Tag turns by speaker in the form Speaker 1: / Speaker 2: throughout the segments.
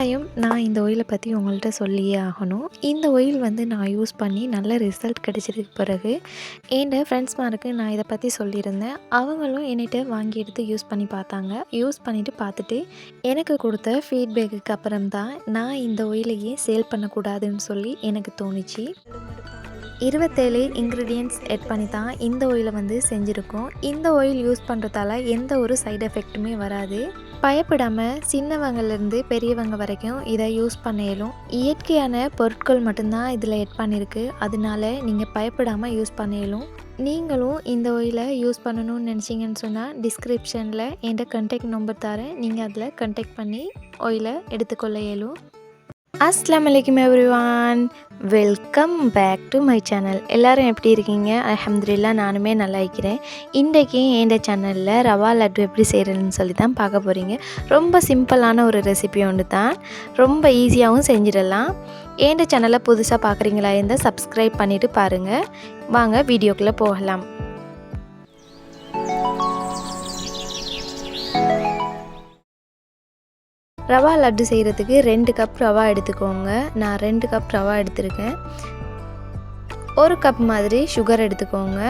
Speaker 1: நான் இந்த ஆயிலை பற்றி உங்கள்கிட்ட சொல்லியே ஆகணும். இந்த ஆயில் வந்து நான் யூஸ் பண்ணி நல்ல ரிசல்ட் கிடைச்சதுக்கு பிறகு என் ஃப்ரெண்ட்ஸ்மாருக்கு நான் இதை பற்றி சொல்லியிருந்தேன். அவங்களும் என்னிட்ட வாங்கி எடுத்து யூஸ் பண்ணி பார்த்தாங்க. யூஸ் பண்ணிவிட்டு பார்த்துட்டு எனக்கு கொடுத்த ஃபீட்பேக்குக்கு அப்புறம் தான் நான் இந்த ஆயிலையே சேல் பண்ணக்கூடாதுன்னு சொல்லி எனக்கு தோணுச்சு. 27 இன்க்ரீடியன்ட்ஸ் ஆட் பண்ணி தான் இந்த ஆயிலை வந்து செஞ்சுருக்கோம். இந்த ஆயில் யூஸ் பண்ணுறதால எந்த ஒரு சைடு எஃபெக்ட்டுமே வராது. பயப்படாமல் சின்னவங்கலேருந்து பெரியவங்க வரைக்கும் இதை யூஸ் பண்ண இயலும். இயற்கையான பொருட்கள் மட்டும்தான் இதில் ஆட் பண்ணியிருக்கு. அதனால நீங்கள் பயப்படாமல் யூஸ் பண்ண இயலும். நீங்களும் இந்த ஆயிலை யூஸ் பண்ணணும்னு நினச்சிங்கன்னு சொன்னால் டிஸ்கிரிப்ஷனில் என்கிட்ட கான்டாக்ட் நம்பர் தரேன். நீங்கள் அதில் கான்டாக்ட் பண்ணி ஆயிலை எடுத்துக்கொள்ள இயலும். அஸ்ஸலாமு அலைக்கும் everyone, welcome back to my channel. எல்லோரும் எப்படி இருக்கீங்க? அல்ஹம்துலில்லாஹ் நானுமே நல்லா இருக்கிறேன். இன்றைக்கி என் சேனலில் ரவா லட்டு எப்படி செய்கிறதுன்னு சொல்லி தான் பார்க்க போகிறீங்க. ரொம்ப சிம்பிளான ஒரு ரெசிபி ஒன்று தான், ரொம்ப ஈஸியாகவும் செஞ்சிடலாம். என் சேனலை புதுசாக பார்க்குறீங்களா இருந்தால் சப்ஸ்கிரைப் பண்ணிவிட்டு பாருங்கள். வாங்க வீடியோக்குள்ளே போகலாம். ரவா லட்டு செய்கிறதுக்கு 2 கப் ரவா எடுத்துக்கோங்க. நான் 2 கப் ரவா எடுத்திருக்கேன். 1 கப் மாதிரி சுகர் எடுத்துக்கோங்க.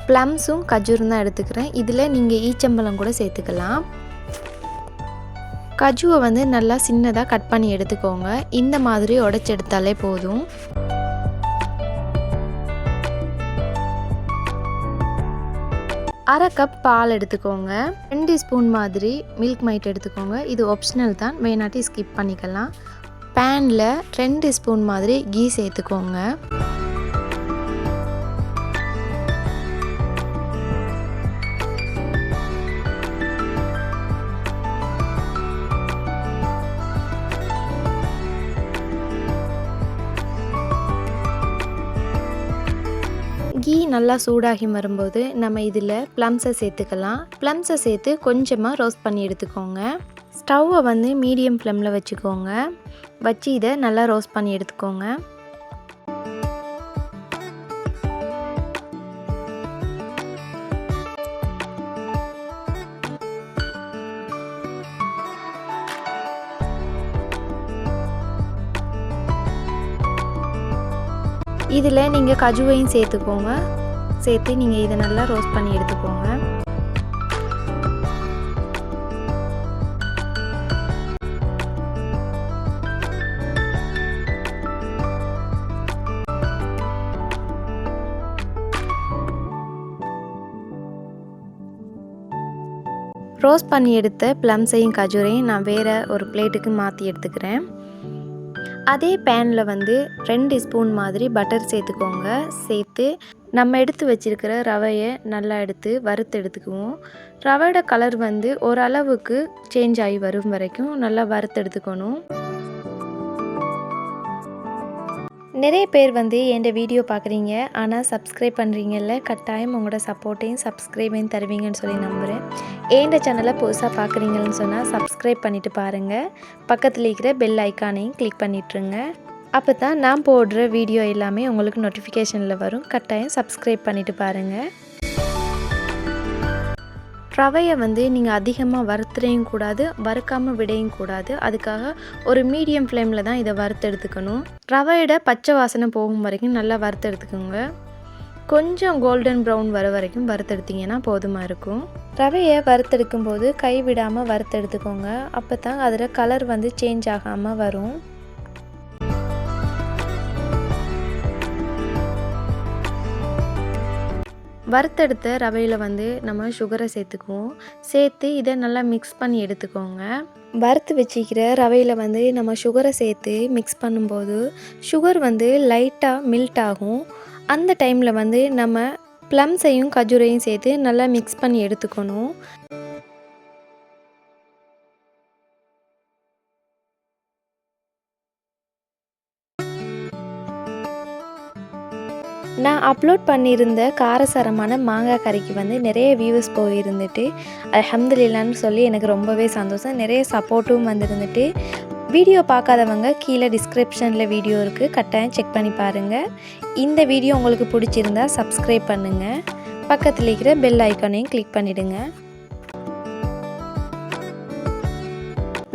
Speaker 1: ப்ளம்ஸும் கஜூரும் தான் எடுத்துக்கிறேன். இதில் நீங்கள் ஈச்சம்பழம் கூட சேர்த்துக்கலாம். கஜுவை வந்து நல்லா சின்னதாக கட் பண்ணி எடுத்துக்கோங்க. இந்த மாதிரி உடைச்சி எடுத்தாலே போதும். அரை கப் பால் எடுத்துக்கோங்க. 2 ஸ்பூன் மாதிரி மில்க் மைட் எடுத்துக்கோங்க. இது ஆப்ஷனல் தான், வேணாட்டி ஸ்கிப் பண்ணிக்கலாம். பேனில் 2 ஸ்பூன் மாதிரி கீ சேர்த்துக்கோங்க. கீ நல்லா சூடாகி வரும்போது நம்ம இதில் ப்ளம்ஸை சேர்த்துக்கலாம். ப்ளம்ஸை சேர்த்து கொஞ்சமாக ரோஸ்ட் பண்ணி எடுத்துக்கோங்க. ஸ்டவ்வை வந்து மீடியம் ஃப்ளேமில் வச்சுக்கோங்க. வச்சு இதை நல்லா ரோஸ்ட் பண்ணி எடுத்துக்கோங்க. இதில் நீங்கள் கஜுவையும் சேர்த்துக்கோங்க. சேர்த்து நீங்கள் இதை நல்லா ரோஸ்ட் பண்ணி எடுத்துக்கோங்க. ரோஸ்ட் பண்ணி எடுத்த ப்ளம்ஸையும் கஜூரையும் நான் வேறு ஒரு பிளேட்டுக்கு மாற்றி எடுத்துக்கிறேன். அதே பேனில் வந்து 2 ஸ்பூன் மாதிரி பட்டர் சேர்த்துக்கோங்க. சேர்த்து நம்ம எடுத்து வச்சுருக்கிற ரவையை நல்லா எடுத்து வறுத்து எடுத்துக்குவோம். ரவையோட கலர் வந்து ஓரளவுக்கு சேஞ்ச் ஆகி வரும் வரைக்கும் நல்லா வறுத்து எடுத்துக்கணும். நிறைய பேர் வந்து என் வீடியோ பார்க்குறீங்க, ஆனால் சப்ஸ்கிரைப் பண்ணுறீங்கல்ல. கட்டாயம் உங்களோட சப்போர்ட்டையும் சப்ஸ்கிரைபையும் தருவீங்கன்னு சொல்லி நம்புகிறேன். என் சேனலை புதுசாக பார்க்குறீங்கன்னு சொன்னால் சப்ஸ்கிரைப் பண்ணிவிட்டு பாருங்கள். பக்கத்தில் இருக்கிற பெல் ஐக்கானையும் கிளிக் பண்ணிட்டுருங்க. அப்போ தான் நான் போடுற வீடியோ எல்லாமே உங்களுக்கு நோட்டிஃபிகேஷனில் வரும். கட்டாயம் சப்ஸ்கிரைப் பண்ணிவிட்டு பாருங்கள். ரவையை வந்து நீங்கள் அதிகமாக வறுத்துறையும் கூடாது, வறுக்காமல் விடையும் கூடாது. அதுக்காக ஒரு மீடியம் ஃப்ளேமில் தான் இதை வறுத்து எடுத்துக்கணும். ரவையோட பச்சை வாசனை போகும் வரைக்கும் நல்லா வறுத்து எடுத்துக்கோங்க. கொஞ்சம் கோல்டன் ப்ரௌன் வர வரைக்கும் வறுத்தெடுத்திங்கன்னா போதுமாக இருக்கும். ரவையை வறுத்தெடுக்கும் போது கை விடாமல் வறுத்தெடுத்துக்கோங்க. அப்போ தான் அதில் கலர் வந்து சேஞ்ச் ஆகாமல் வரும். வறுத்தெடுத்த ரவையில் வந்து நம்ம சுகரை சேர்த்துக்குவோம். சேர்த்து இதை நல்லா மிக்ஸ் பண்ணி எடுத்துக்கோங்க. வறுத்து வச்சுக்கிற ரவையில் வந்து நம்ம சுகரை சேர்த்து மிக்ஸ் பண்ணும்போது சுகர் வந்து லைட்டாக மெல்ட் ஆகும். அந்த டைமில் வந்து நம்ம ப்ளம்ஸையும் கஜூரையும் சேர்த்து நல்லா மிக்ஸ் பண்ணி எடுத்துக்கணும். நான் அப்லோட் பண்ணியிருந்த காரசாரமான மாங்காய் கறிக்கு வந்து நிறைய வியூஸ் போயிருந்துட்டு அல்ஹம்துலில்லாஹ்னு சொல்லி எனக்கு ரொம்பவே சந்தோஷம். நிறைய சப்போர்ட்டும் வந்துருந்துட்டு. வீடியோ பார்க்காதவங்க கீழே டிஸ்கிரிப்ஷனில் வீடியோ இருக்குது, கட்டாயம் செக் பண்ணி பாருங்கள். இந்த வீடியோ உங்களுக்கு பிடிச்சிருந்தா சப்ஸ்கிரைப் பண்ணுங்கள். பக்கத்தில் இருக்கிற பெல் ஐக்கானையும் கிளிக் பண்ணிவிடுங்க.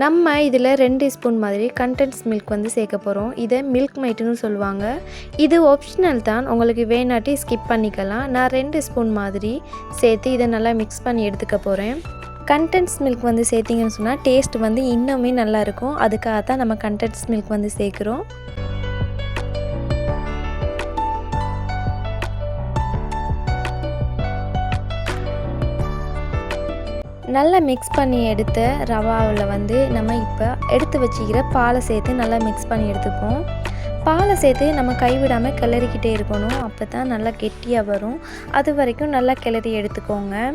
Speaker 1: நம்ம இதில் 2 ஸ்பூன் மாதிரி கண்டென்ஸ் மில்க் வந்து சேர்க்க போகிறோம். இதை மில்க் மைட்டுன்னு சொல்லுவாங்க. இது ஆப்ஷனல் தான், உங்களுக்கு வேணாட்டி ஸ்கிப் பண்ணிக்கலாம். நான் 2 ஸ்பூன் மாதிரி சேர்த்து இதை நல்லா மிக்ஸ் பண்ணி எடுத்துக்க போகிறேன். கண்டென்ஸ் மில்க் வந்து சேர்த்திங்கன்னு சொன்னால் டேஸ்ட் வந்து இன்னுமே நல்லாயிருக்கும். அதுக்காக தான் நம்ம கண்டென்ஸ் மில்க் வந்து சேர்க்குறோம். நல்லா மிக்ஸ் பண்ணி எடுத்த ரவாவில் வந்து நம்ம இப்போ எடுத்து வச்சுக்கிற பாலை சேர்த்து நல்லா மிக்ஸ் பண்ணி எடுத்துப்போம். பாலை சேர்த்து நம்ம கைவிடாமல் கிளறிக்கிட்டே இருக்கணும். அப்போ தான் நல்லா கெட்டியாக வரும். அது வரைக்கும் நல்லா கிளறி எடுத்துக்கோங்க.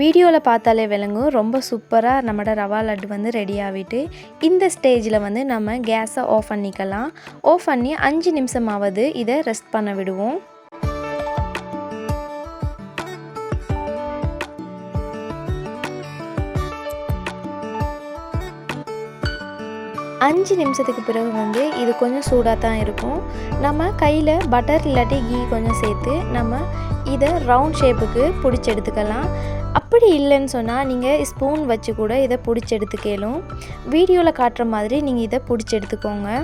Speaker 1: வீடியோவில் பார்த்தாலே விளங்கும், ரொம்ப சூப்பராக நம்மளோட ரவா லட்டு வந்து ரெடி ஆகிட்டு. இந்த ஸ்டேஜில் வந்து நம்ம கேஸை ஆஃப் பண்ணிக்கலாம். ஆஃப் பண்ணி 5 நிமிஷமாவது இதை ரெஸ்ட் பண்ண விடுவோம். 5 நிமிஷத்துக்கு பிறகு வந்து இது கொஞ்சம் சூடாக தான் இருக்கும். நம்ம கையில் பட்டர் இல்லாட்டி கீ கொஞ்சம் சேர்த்து நம்ம இதை ரவுண்ட் ஷேப்புக்கு பிடிச்சி எடுத்துக்கலாம். அப்படி இல்லைன்னு சொன்னால் நீங்கள் ஸ்பூன் வச்சு கூட இதை பிடிச்சி எடுத்துக்கலும். வீடியோவில் காட்டுற மாதிரி நீங்கள் இதை பிடிச்சி எடுத்துக்கோங்க.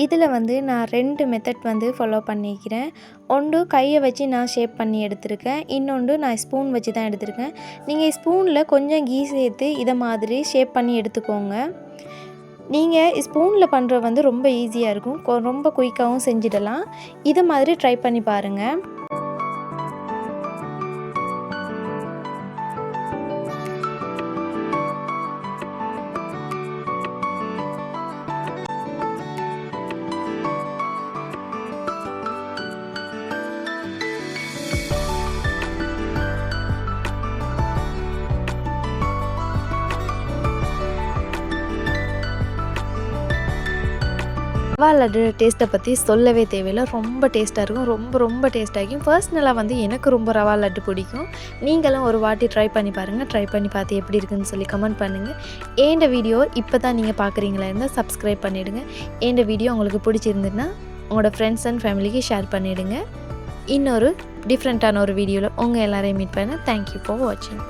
Speaker 1: இதில் வந்து நான் 2 மெத்தட் வந்து ஃபாலோ பண்ணிக்கிறேன். ஒன்று கையை வச்சு நான் ஷேப் பண்ணி எடுத்திருக்கேன். இன்னொன்று நான் ஸ்பூன் வச்சு தான் எடுத்திருக்கேன். நீங்கள் ஸ்பூனில் கொஞ்சம் கீ சேர்த்து இதை மாதிரி ஷேப் பண்ணி எடுத்துக்கோங்க. நீங்கள் ஸ்பூனில் பண்ணுறது வந்து ரொம்ப ஈஸியாக இருக்கும். ரொம்ப குயிக்காகவும் செஞ்சிடலாம். இதை மாதிரி ட்ரை பண்ணி பாருங்கள். ரவா லட்டு டேஸ்ட்டை பற்றி சொல்லவே தேவையில்லை. ரொம்ப டேஸ்ட்டாக இருக்கும். ரொம்ப டேஸ்ட்டாக இருக்கும். பர்சனலாக வந்து எனக்கு ரொம்ப ரவா லட்டு பிடிக்கும். நீங்களும் ஒரு வாட்டி ட்ரை பண்ணி பாருங்கள். ட்ரை பண்ணி பார்த்து எப்படி இருக்குதுன்னு சொல்லி கமெண்ட் பண்ணுங்கள். ஏண்ட வீடியோ இப்போ தான் நீங்கள் பார்க்குறீங்களா இருந்தால் சப்ஸ்கிரைப் பண்ணிவிடுங்க. ஏண்ட வீடியோ உங்களுக்கு பிடிச்சிருந்துன்னா உங்களோட ஃப்ரெண்ட்ஸ் அண்ட் ஃபேமிலிக்கு ஷேர் பண்ணிவிடுங்க. இன்னொரு டிஃப்ரெண்ட்டான ஒரு வீடியோவில் உங்கள் எல்லாரையும் மீட் பண்ண. தேங்க்யூ ஃபார் வாட்சிங்.